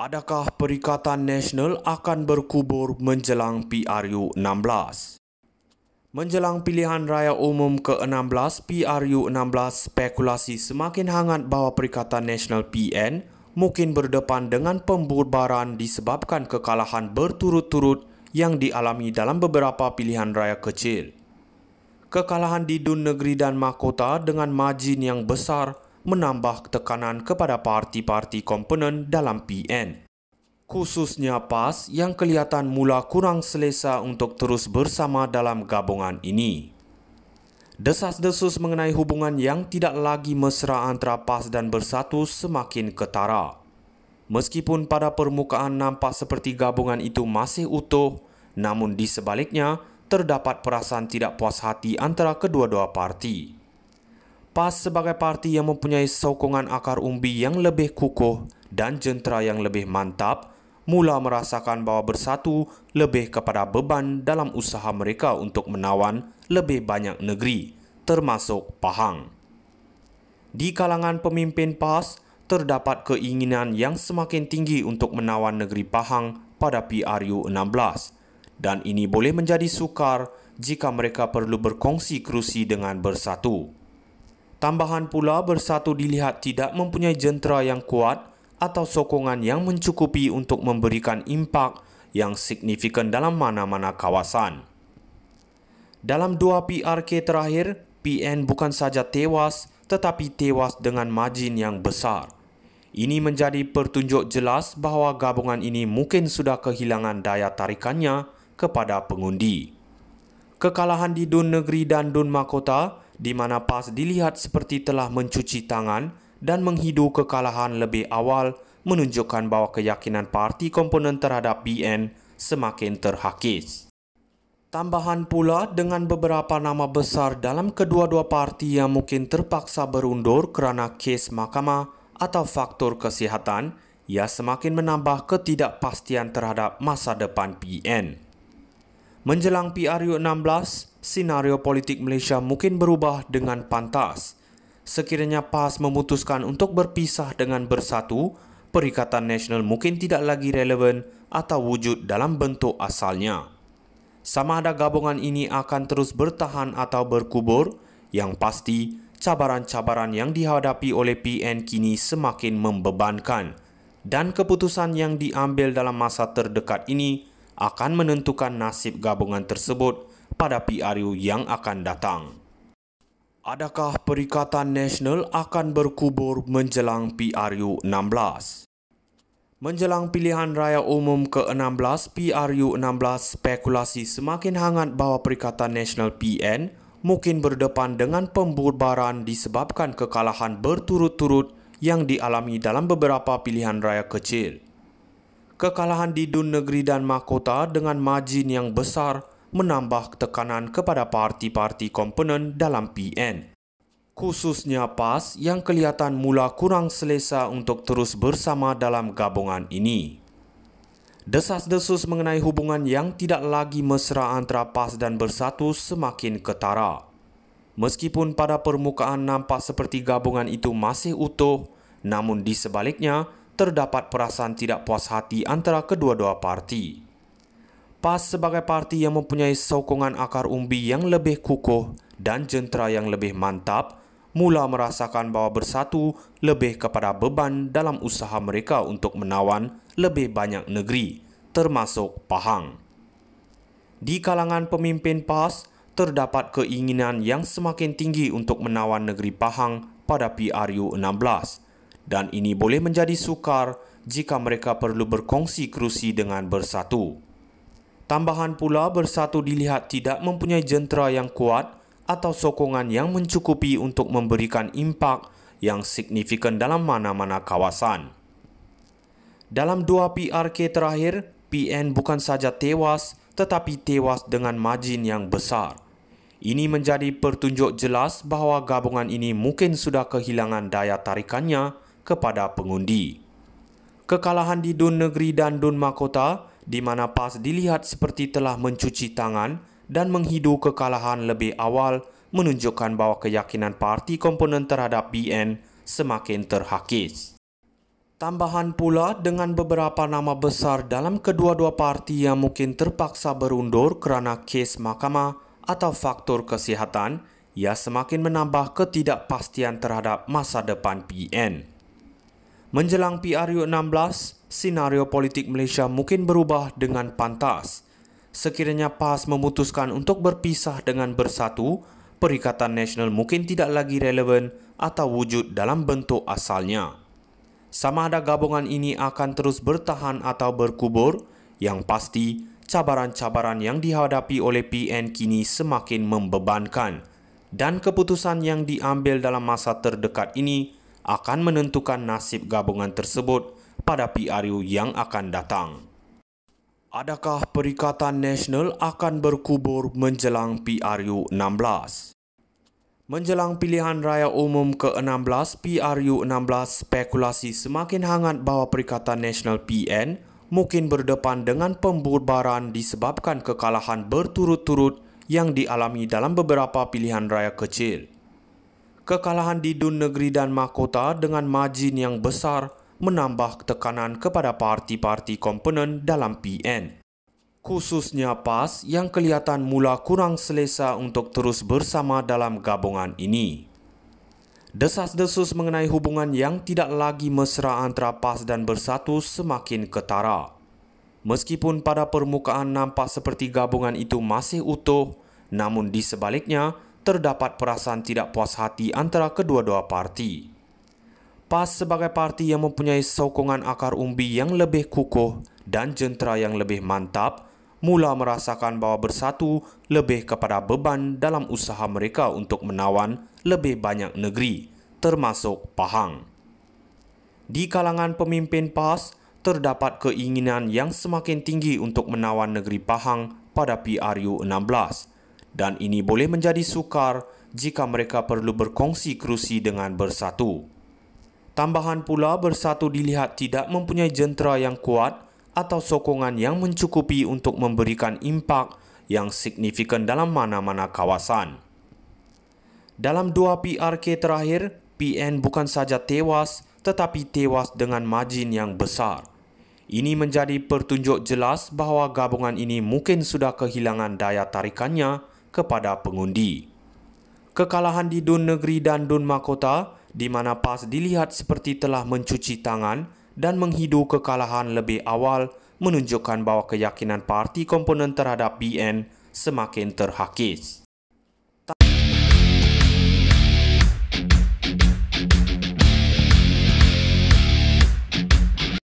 Adakah Perikatan Nasional akan berkubur menjelang PRU 16? Menjelang pilihan raya umum ke-16 PRU 16, spekulasi semakin hangat bahawa Perikatan Nasional PN mungkin berdepan dengan pembubaran disebabkan kekalahan berturut-turut yang dialami dalam beberapa pilihan raya kecil. Kekalahan di Dun Negeri dan Mahkota dengan margin yang besar menambah tekanan kepada parti-parti komponen dalam PN. Khususnya PAS yang kelihatan mula kurang selesa untuk terus bersama dalam gabungan ini. Desas-desus mengenai hubungan yang tidak lagi mesra antara PAS dan Bersatu semakin ketara. Meskipun pada permukaan nampak seperti gabungan itu masih utuh, namun di sebaliknya terdapat perasaan tidak puas hati antara kedua-dua parti. PAS sebagai parti yang mempunyai sokongan akar umbi yang lebih kukuh dan jentera yang lebih mantap, mula merasakan bahawa Bersatu lebih kepada beban dalam usaha mereka untuk menawan lebih banyak negeri, termasuk Pahang. Di kalangan pemimpin PAS, terdapat keinginan yang semakin tinggi untuk menawan negeri Pahang pada PRU 16, dan ini boleh menjadi sukar jika mereka perlu berkongsi kerusi dengan Bersatu. Tambahan pula, Bersatu dilihat tidak mempunyai jentera yang kuat atau sokongan yang mencukupi untuk memberikan impak yang signifikan dalam mana-mana kawasan. Dalam dua PRK terakhir, PN bukan saja tewas tetapi tewas dengan margin yang besar. Ini menjadi pertunjuk jelas bahawa gabungan ini mungkin sudah kehilangan daya tarikannya kepada pengundi. Kekalahan di Dun Negeri dan Dun Mahkota, di mana PAS dilihat seperti telah mencuci tangan dan menghidu kekalahan lebih awal, menunjukkan bahawa keyakinan parti komponen terhadap PN semakin terhakis. Tambahan pula dengan beberapa nama besar dalam kedua-dua parti yang mungkin terpaksa berundur kerana kes mahkamah atau faktor kesihatan, ia semakin menambah ketidakpastian terhadap masa depan PN. Menjelang PRU 16, senario politik Malaysia mungkin berubah dengan pantas. Sekiranya PAS memutuskan untuk berpisah dengan Bersatu, Perikatan Nasional mungkin tidak lagi relevan atau wujud dalam bentuk asalnya. Sama ada gabungan ini akan terus bertahan atau berkubur, yang pasti cabaran-cabaran yang dihadapi oleh PN kini semakin membebankan, dan keputusan yang diambil dalam masa terdekat ini akan menentukan nasib gabungan tersebut pada PRU yang akan datang. Adakah Perikatan Nasional akan berkubur menjelang PRU 16? Menjelang pilihan raya umum ke-16 PRU 16, spekulasi semakin hangat bahawa Perikatan Nasional PN mungkin berdepan dengan pembubaran disebabkan kekalahan berturut-turut yang dialami dalam beberapa pilihan raya kecil. Kekalahan di Dun Negeri dan Mahkota dengan margin yang besar menambah tekanan kepada parti-parti komponen dalam PN. Khususnya PAS yang kelihatan mula kurang selesa untuk terus bersama dalam gabungan ini. Desas-desus mengenai hubungan yang tidak lagi mesra antara PAS dan Bersatu semakin ketara. Meskipun pada permukaan nampak seperti gabungan itu masih utuh, namun di sebaliknya terdapat perasaan tidak puas hati antara kedua-dua parti. PAS sebagai parti yang mempunyai sokongan akar umbi yang lebih kukuh dan jentera yang lebih mantap, mula merasakan bahawa Bersatu lebih kepada beban dalam usaha mereka untuk menawan lebih banyak negeri, termasuk Pahang. Di kalangan pemimpin PAS, terdapat keinginan yang semakin tinggi untuk menawan negeri Pahang pada PRU 16, dan ini boleh menjadi sukar jika mereka perlu berkongsi kerusi dengan Bersatu. Tambahan pula, Bersatu dilihat tidak mempunyai jentera yang kuat atau sokongan yang mencukupi untuk memberikan impak yang signifikan dalam mana-mana kawasan. Dalam dua PRK terakhir, PN bukan saja tewas tetapi tewas dengan margin yang besar. Ini menjadi pertunjuk jelas bahawa gabungan ini mungkin sudah kehilangan daya tarikannya kepada pengundi. Kekalahan di Dun Negeri dan Dun Mahkota, di mana PAS dilihat seperti telah mencuci tangan dan menghidu kekalahan lebih awal, menunjukkan bahawa keyakinan parti komponen terhadap PN semakin terhakis. Tambahan pula dengan beberapa nama besar dalam kedua-dua parti yang mungkin terpaksa berundur kerana kes mahkamah atau faktor kesihatan yang semakin menambah ketidakpastian terhadap masa depan PN. Menjelang PRU 16, senario politik Malaysia mungkin berubah dengan pantas. Sekiranya PAS memutuskan untuk berpisah dengan Bersatu, Perikatan Nasional mungkin tidak lagi relevan atau wujud dalam bentuk asalnya. Sama ada gabungan ini akan terus bertahan atau berkubur, yang pasti cabaran-cabaran yang dihadapi oleh PN kini semakin membebankan dan keputusan yang diambil dalam masa terdekat ini akan menentukan nasib gabungan tersebut pada PRU yang akan datang. Adakah Perikatan Nasional akan berkubur menjelang PRU 16? Menjelang pilihan raya umum ke-16 PRU 16, spekulasi semakin hangat bahawa Perikatan Nasional PN mungkin berdepan dengan pembubaran disebabkan kekalahan berturut-turut yang dialami dalam beberapa pilihan raya kecil. Kekalahan di Dun Negeri dan Mahkota dengan margin yang besar menambah tekanan kepada parti-parti komponen dalam PN. Khususnya PAS yang kelihatan mula kurang selesa untuk terus bersama dalam gabungan ini. Desas-desus mengenai hubungan yang tidak lagi mesra antara PAS dan Bersatu semakin ketara. Meskipun pada permukaan nampak seperti gabungan itu masih utuh, namun di sebaliknya terdapat perasaan tidak puas hati antara kedua-dua parti. PAS sebagai parti yang mempunyai sokongan akar umbi yang lebih kukuh dan jentera yang lebih mantap, mula merasakan bahawa Bersatu lebih kepada beban dalam usaha mereka untuk menawan lebih banyak negeri, termasuk Pahang. Di kalangan pemimpin PAS, terdapat keinginan yang semakin tinggi untuk menawan negeri Pahang pada PRU 16 dan ini boleh menjadi sukar jika mereka perlu berkongsi kerusi dengan Bersatu. Tambahan pula, Bersatu dilihat tidak mempunyai jentera yang kuat atau sokongan yang mencukupi untuk memberikan impak yang signifikan dalam mana-mana kawasan. Dalam dua PRK terakhir, PN bukan saja tewas tetapi tewas dengan margin yang besar. Ini menjadi pertunjuk jelas bahawa gabungan ini mungkin sudah kehilangan daya tarikannya kepada pengundi. Kekalahan di Dun Negeri dan Dun Mahkota, di mana PAS dilihat seperti telah mencuci tangan dan menghidu kekalahan lebih awal, menunjukkan bahawa keyakinan parti komponen terhadap PN semakin terhakis.